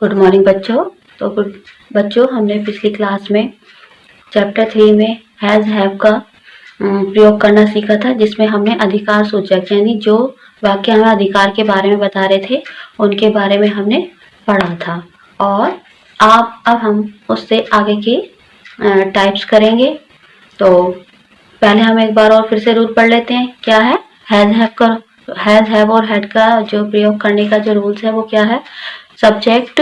Good morning बच्चों। तो बच्चों, हमने पिछली क्लास में चैप्टर 3 में हैज हैव का प्रयोग करना सीखा था, जिसमें हमने अधिकार सूचक यानी जो वाक्य हमें अधिकार के बारे में बता रहे थे उनके बारे में हमने पढ़ा था। और अब हम उससे आगे के टाइप्स करेंगे। तो पहले हम एक बार और फिर से रूल पढ़ लेते हैं। क्या है हैज हैव और हैड का जो प्रयोग करने का जो रूल्स है वो क्या है? सब्जेक्ट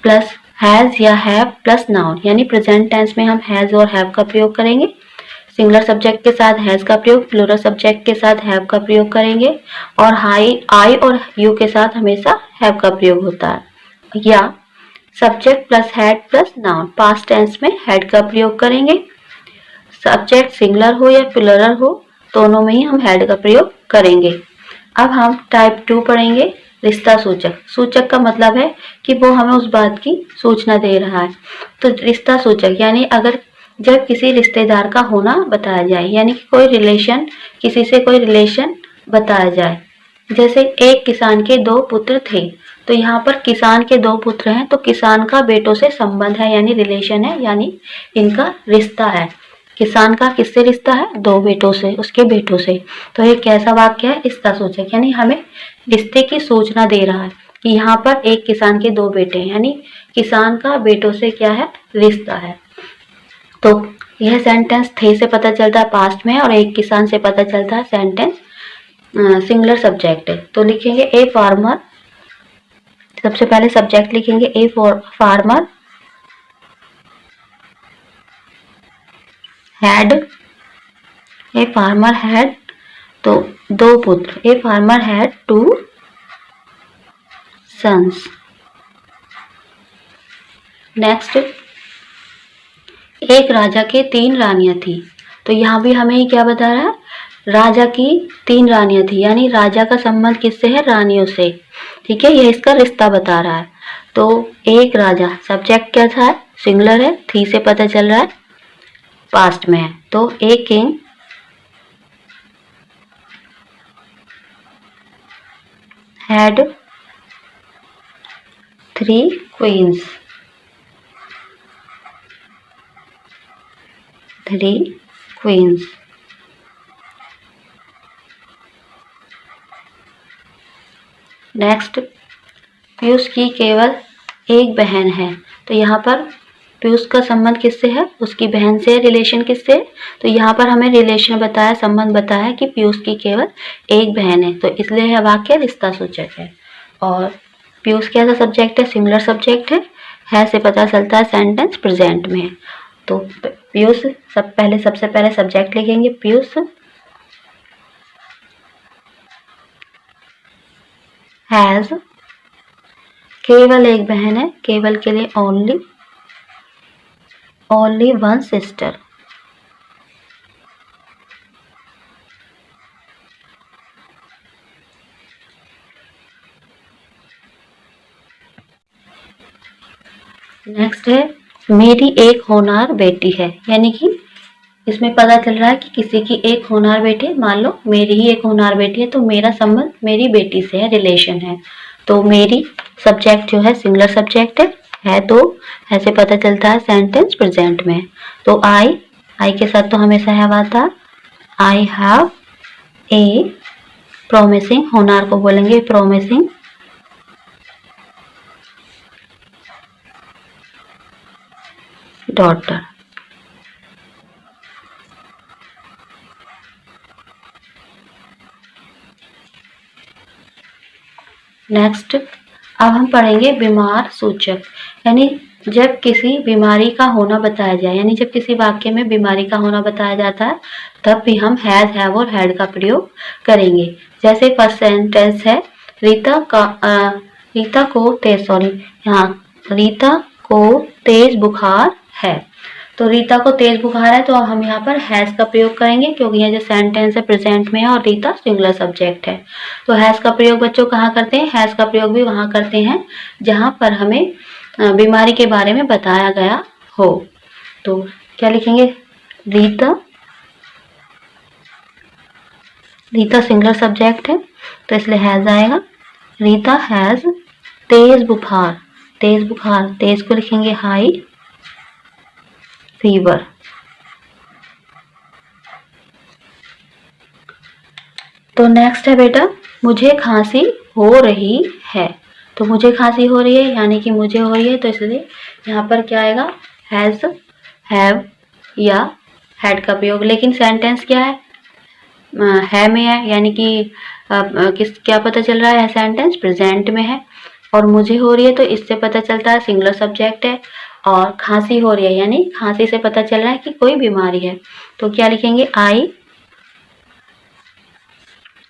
प्लस हैज या हैव प्लस नाउन, यानी प्रेजेंट टेंस में हम हैज और हैव का प्रयोग करेंगे। सिंगुलर सब्जेक्ट के साथ हैज का प्रयोग, प्लूरल सब्जेक्ट के साथ हैव का प्रयोग करेंगे। और आई और यू के साथ हमेशा हैव का प्रयोग होता है। या subject plus had plus noun, past tense में हैड का प्रयोग करेंगे। सब्जेक्ट सिंगुलर हो या प्लूरल हो, दोनों में ही हम हैड का प्रयोग करेंगे। अब हम टाइप 2 पढ़ेंगे, रिश्ता सूचक। सूचक का मतलब है कि वो हमें उस बात की सूचना दे रहा है। तो रिश्ता सूचक यानी अगर जब किसी रिश्तेदार का होना बताया जाए, यानी कि कोई रिलेशन, किसी से कोई रिलेशन बताया जाए। जैसे एक किसान के 2 पुत्र थे, तो यहाँ पर किसान के 2 पुत्र हैं, तो किसान का बेटों से संबंध है यानी रिलेशन है, यानी इनका रिश्ता है। किसान का किससे रिश्ता है? 2 बेटों से, उसके बेटों से। तो ये कैसा वाक्य है? रिश्ता सूचक, यानी हमें रिश्ते की सूचना दे रहा है कि यहाँ पर एक किसान के 2 बेटे हैं, यानी किसान का बेटों से क्या है? रिश्ता है। तो यह सेंटेंस थे से पता चलता है पास्ट में, और एक किसान से पता चलता है सेंटेंस सिंगुलर सब्जेक्ट है। तो लिखेंगे ए फार्मर, सबसे पहले सब्जेक्ट लिखेंगे a farmer had, a farmer had, तो 2 पुत्र, a farmer had 2 sons. Next, एक राजा के 3 रानियां थी। तो यहाँ भी हमें क्या बता रहा है? राजा की 3 रानियां थी, यानी राजा का संबंध किससे है? रानियों से। ठीक है, यह इसका रिश्ता बता रहा है। तो एक राजा, सब्जेक्ट क्या था? सिंगुलर है, थी से पता चल रहा है पास्ट में है। तो a king had 3 queens, 3 queens. Next, Piyush की केवल एक बहन है। तो यहाँ पर पीयूष का संबंध किससे है? उसकी बहन से। रिलेशन किससे? तो यहाँ पर हमें रिलेशन बताया, संबंध बताया कि पीयूष की केवल एक बहन है, तो इसलिए यह वाक्य रिश्ता सूचक है। और पीयूष कैसा सब्जेक्ट है? सिंगुलर सब्जेक्ट है से पता चलता है सेंटेंस प्रेजेंट में है। तो पीयूष सबसे पहले सब्जेक्ट लिखेंगे पीयूष हैज, केवल एक बहन है, केवल के लिए ओनली 1 सिस्टर। नेक्स्ट है मेरी एक होनहार बेटी है, यानी कि इसमें पता चल रहा है कि किसी की एक होनहार बेटी है। मान लो मेरी ही एक होनहार बेटी है, तो मेरा संबंध मेरी बेटी से है, रिलेशन है। तो मेरी सब्जेक्ट जो है सिंगुलर सब्जेक्ट है, तो ऐसे पता चलता है सेंटेंस प्रेजेंट में। तो आई के साथ तो हमेशा हैव आता। आई हैव ए प्रोमिसिंग, होनहार को बोलेंगे प्रोमिसिंग डॉटर। नेक्स्ट, अब हम पढ़ेंगे बीमार सूचक, यानी जब किसी बीमारी का होना बताया जाए, यानी जब किसी वाक्य में बीमारी का होना बताया जाता है, तब भी हम हैज, हैव और हैड का प्रयोग करेंगे। जैसे फर्स्ट सेंटेंस है रीता को तेज बुखार है। तो रीता को तेज बुखार है, तो हम यहाँ पर हैज का प्रयोग करेंगे, क्योंकि यह जो सेंटेंस है प्रेजेंट में है और रीता सिंगुलर सब्जेक्ट है। तो हैज का प्रयोग बच्चों कहाँ करते हैं? हैज का प्रयोग भी वहां करते हैं जहां पर हमें बीमारी के बारे में बताया गया हो। तो क्या लिखेंगे? रीता सिंगुलर सब्जेक्ट है, तो इसलिए हैज आएगा। रीता हैज तेज तेज बुखार, तेज को लिखेंगे हाई फीवर। तो नेक्स्ट है बेटा, मुझे खांसी हो रही है। तो मुझे खांसी हो रही है यानी कि मुझे हो रही है, तो इसलिए यहाँ पर क्या आएगा, हैज, हैव या हैड का प्रयोग। लेकिन सेंटेंस क्या है में है, यानी कि किस क्या पता चल रहा है, सेंटेंस प्रेजेंट में है। और मुझे हो रही है तो इससे पता चलता है सिंगुलर सब्जेक्ट है। और खांसी हो रही है यानी खांसी से पता चल रहा है कि कोई बीमारी है। तो क्या लिखेंगे, आई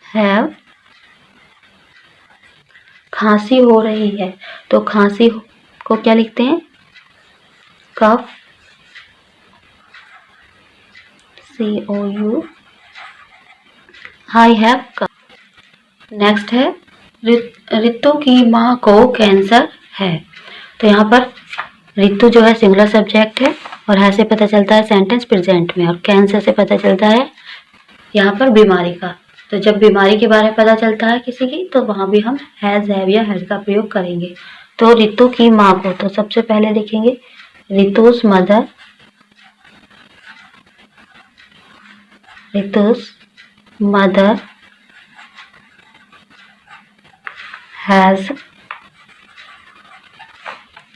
हैव, खांसी हो रही है तो खांसी को क्या लिखते हैं, cough, COU, I have cough. Next है, रितु की माँ को कैंसर है। तो यहाँ पर रितु जो है सिंगुलर सब्जेक्ट है और है से पता चलता है सेंटेंस प्रेजेंट में, और कैंसर से पता चलता है यहाँ पर बीमारी का। तो जब बीमारी के बारे में पता चलता है किसी की, तो वहां भी हम हैज, हैव या हैड का प्रयोग करेंगे। तो रितु की माँ को, तो सबसे पहले लिखेंगे Ritu's mother, Ritu's mother has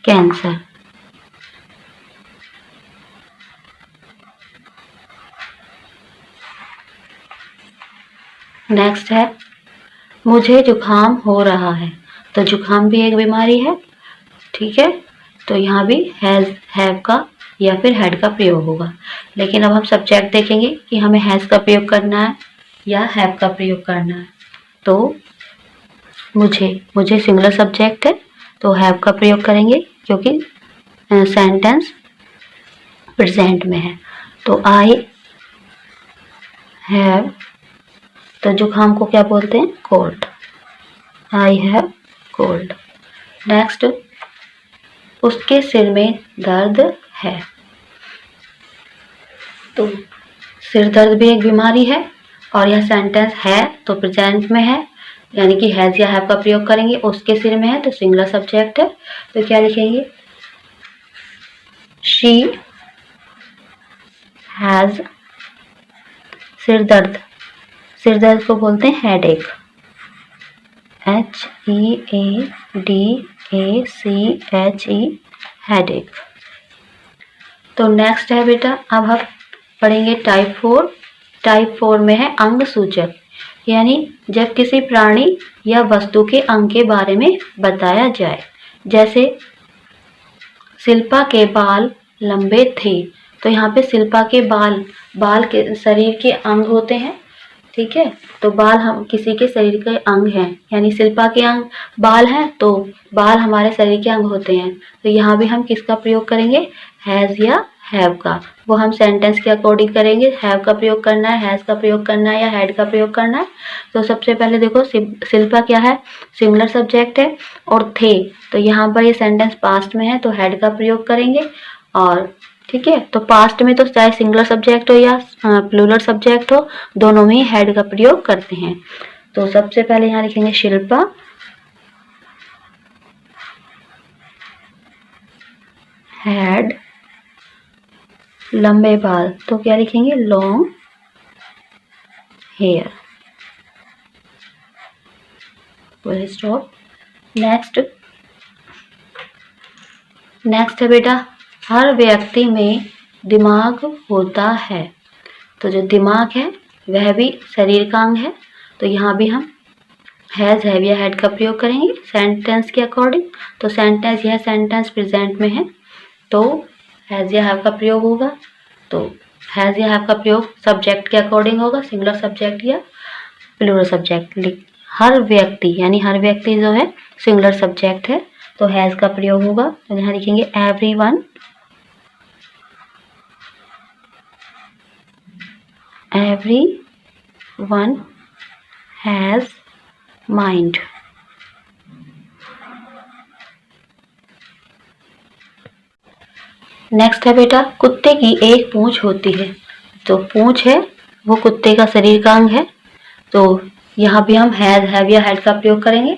cancer. Next है, मुझे जुकाम हो रहा है। तो जुकाम भी एक बीमारी है, ठीक है। तो यहाँ भी हैज, हैव का या फिर हैड का प्रयोग होगा। लेकिन अब हम सब्जेक्ट देखेंगे कि हमें हैज का प्रयोग करना है या हैव का प्रयोग करना है। तो मुझे सिंगुलर सब्जेक्ट है तो हैव का प्रयोग करेंगे क्योंकि सेंटेंस प्रेजेंट में है। तो आई हैव, तो जुकाम को क्या बोलते हैं, cold, I have cold. Next, उसके सिर में दर्द है। तो सिर दर्द भी एक बीमारी है और यह सेंटेंस है तो प्रेजेंट में है, यानी कि हैज या हैव का प्रयोग करेंगे। उसके सिर में है तो सिंगुलर सब्जेक्ट है, तो क्या लिखेंगे, शी हैज, सिर दर्द, सिर दर्द को बोलते हैं हेडेक, HEADACHE, हेडेक। तो नेक्स्ट है बेटा, अब हम पढ़ेंगे टाइप 4। टाइप 4 में है अंग सूचक, यानी जब किसी प्राणी या वस्तु के अंग के बारे में बताया जाए। जैसे शिल्पा के बाल लंबे थे। तो यहाँ पे शिल्पा के बाल के शरीर के अंग होते हैं, ठीक है। तो बाल हम किसी के शरीर के अंग हैं, यानी शिल्पा के अंग बाल हैं तो बाल हमारे शरीर के अंग होते हैं। तो यहाँ भी हम किसका प्रयोग करेंगे, हैज या हैव का। वो हम सेंटेंस के अकॉर्डिंग करेंगे, हैव का प्रयोग करना है, हैज का प्रयोग करना है या हैड का प्रयोग करना है। तो सबसे पहले देखो, शिल्पा क्या है, सिंगुलर सब्जेक्ट है और थे, तो यहाँ पर ये सेंटेंस पास्ट में है तो हैड का प्रयोग करेंगे। और ठीक है, तो पास्ट में तो चाहे सिंगुलर सब्जेक्ट हो या प्लूरल सब्जेक्ट हो, दोनों में हैड का प्रयोग करते हैं। तो सबसे पहले यहाँ लिखेंगे शिल्पा हैड लंबे बाल, तो क्या लिखेंगे, long hair, full stop. Next है बेटा, हर व्यक्ति में दिमाग होता है। तो जो दिमाग है वह भी शरीर का अंग है, तो यहाँ भी हम हैज, हैव या हैड का प्रयोग करेंगे सेंटेंस के अकॉर्डिंग। तो सेंटेंस, यह सेंटेंस प्रेजेंट में है तो हैज या हैव का प्रयोग होगा। तो हैज या हैव का प्रयोग सब्जेक्ट के अकॉर्डिंग होगा, सिंगुलर सब्जेक्ट या प्लूरल सब्जेक्ट। हर व्यक्ति, यानी हर व्यक्ति जो है सिंगुलर सब्जेक्ट है तो हैज का प्रयोग होगा। तो यहाँ लिखेंगे everyone, everyone has mind। Next है बेटा, कुत्ते की एक पूंछ होती है। तो पूंछ है वो कुत्ते का शरीर का अंग है, तो यहाँ भी हम हैज, हैव या हैड का प्रयोग करेंगे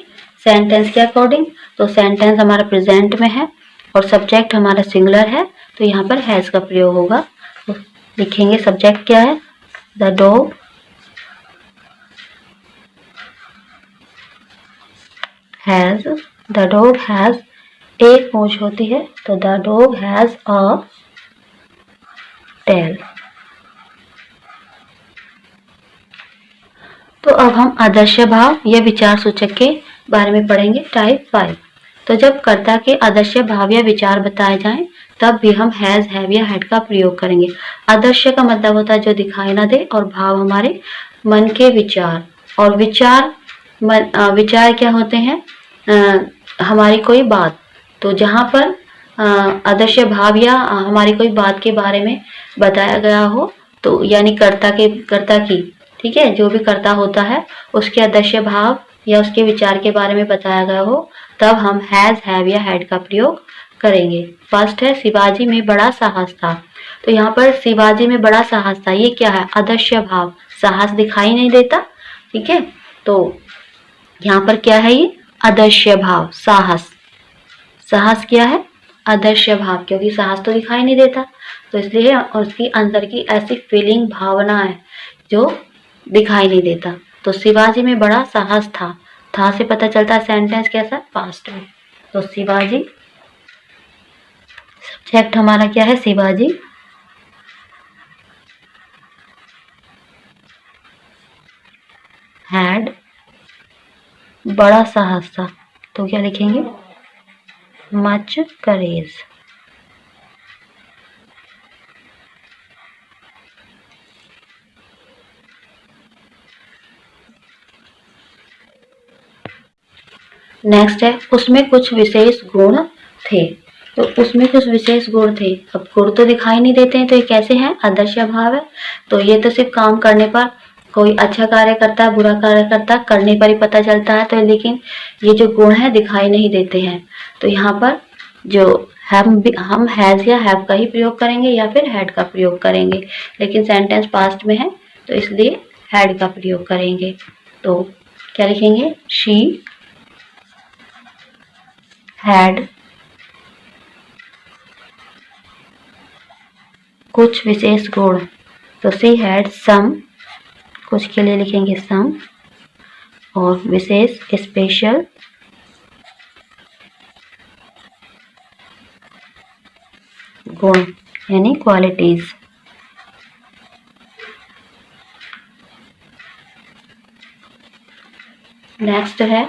सेंटेंस के अकॉर्डिंग। तो सेंटेंस हमारा प्रेजेंट में है और सब्जेक्ट हमारा सिंगुलर है, तो यहाँ पर हैज़ का प्रयोग होगा। तो लिखेंगे सब्जेक्ट क्या है, the dog has, the dog has, एक पूंछ होती है तो the dog has a tail. तो अब हम आदर्श भाव या विचार सूचक के बारे में पढ़ेंगे, टाइप 5। तो जब कर्ता के आदर्श भाव या विचार बताए जाएं तब भी हम हैज, हैव या हैड का प्रयोग करेंगे। आदर्श का मतलब होता है जो दिखाई ना दे, और भाव हमारे मन के विचार, और विचार विचार क्या होते हैं, हमारी कोई बात। तो जहाँ पर आदर्श भाव या हमारी कोई बात के बारे में बताया गया हो, तो यानी कर्ता की, ठीक है, जो भी कर्ता होता है उसके आदर्श भाव या उसके विचार के बारे में बताया गया हो, तब हम हैज, हैव या हैड का प्रयोग करेंगे। फर्स्ट है शिवाजी में बड़ा साहस था। तो यहाँ पर शिवाजी में बड़ा साहस था, ये क्या है, आदर्श भाव, साहस दिखाई नहीं देता, ठीक है। तो यहाँ पर क्या है, ये आदर्श भाव, साहस, साहस क्या है, आदर्श भाव, क्योंकि साहस तो दिखाई नहीं देता, तो इसलिए उसकी अंदर की ऐसी फीलिंग, भावना है जो दिखाई नहीं देता। तो शिवाजी में बड़ा साहस था से पता चलता है सेंटेंस कैसा, पास्ट में। तो शिवाजी, सब्जेक्ट हमारा क्या है, शिवाजी हैड, बड़ा साहस था, तो क्या लिखेंगे, मच करेज। नेक्स्ट है उसमें कुछ विशेष गुण थे। तो उसमें कुछ विशेष गुण थे, अब गुण तो दिखाई नहीं देते हैं, तो ये कैसे हैं, आदर्श भाव है। तो ये तो सिर्फ काम करने पर, कोई अच्छा कार्य करता है, बुरा कार्य करता है, करने पर ही पता चलता है। तो लेकिन ये जो गुण है दिखाई नहीं देते हैं। तो यहाँ पर जो हम हैज या हैव का ही प्रयोग करेंगे या फिर हैड का प्रयोग करेंगे, लेकिन सेंटेंस पास्ट में है तो इसलिए हैड का प्रयोग करेंगे। तो क्या लिखेंगे, शी हैड कुछ विशेष गुण। तो सी हैड सम, कुछ के लिए लिखेंगे सम, और विशेष स्पेशल गुण यानी क्वालिटीज। नेक्स्ट है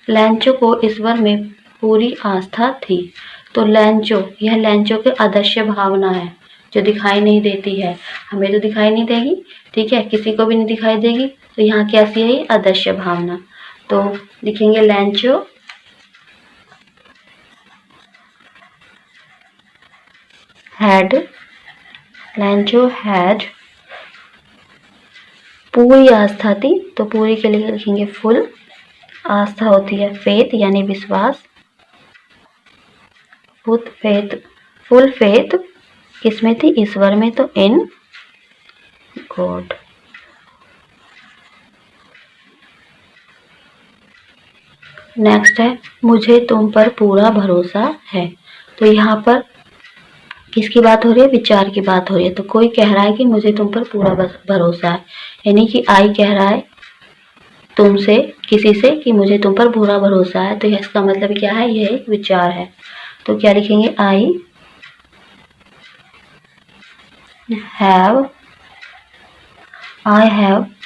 लैंचो को ईश्वर में पूरी आस्था थी। तो लैंचो, यह लैंचो के आदर्श भावना है जो दिखाई नहीं देती है, हमें तो दिखाई नहीं देगी, ठीक है, किसी को भी नहीं दिखाई देगी। तो यहाँ कैसी है ये, आदर्श भावना। तो लिखेंगे लैंचो हैड, लैंचो हैड पूरी आस्था थी। तो पूरी के लिए लिखेंगे फुल, आस्था होती है फेथ यानी विश्वास, फुल फेथ किसमें थी, ईश्वर में, तो इन गॉड। नेक्स्ट है मुझे तुम पर पूरा भरोसा है। तो यहाँ पर किसकी बात हो रही है, विचार की बात हो रही है। तो कोई कह रहा है कि मुझे तुम पर पूरा भरोसा है, यानी कि आई कह रहा है तुमसे, किसी से, कि मुझे तुम पर पूरा भरोसा है। तो इसका मतलब क्या है, यह एक विचार है। तो क्या लिखेंगे, आई हैव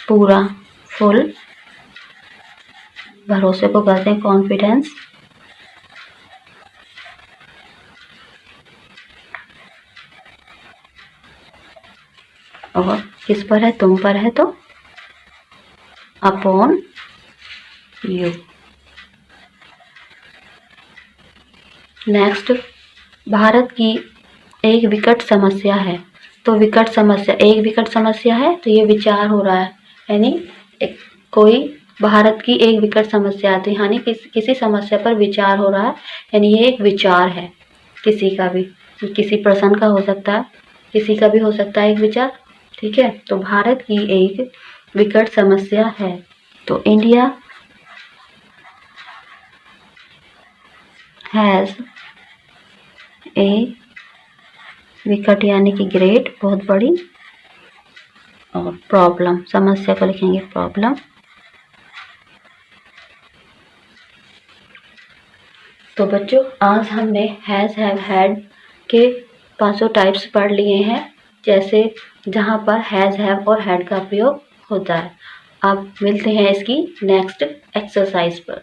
पूरा, फुल, भरोसे को कहते हैं कॉन्फिडेंस, और किस पर है, तुम पर है, तो अपॉन यू। नेक्स्ट भारत की एक विकट समस्या है। तो विकट समस्या, एक विकट समस्या है, तो ये विचार हो रहा है, यानी कोई भारत की एक विकट समस्या है, तो यानी किसी समस्या पर विचार हो रहा है, यानी ये एक विचार है, किसी का भी, किसी पर्सन का हो सकता है, किसी का भी हो सकता है एक विचार, ठीक है। तो भारत की एक विकट समस्या है। तो इंडिया हैज़ ए विकट यानी कि ग्रेट बहुत बड़ी, और प्रॉब्लम समस्या को लिखेंगे प्रॉब्लम। तो बच्चों आज हमने हैज़ हैव हैड के 500 टाइप्स पढ़ लिए हैं, जैसे जहाँ पर हैज़ हैव और हैड का प्रयोग होता है। अब मिलते हैं इसकी नेक्स्ट एक्सरसाइज पर।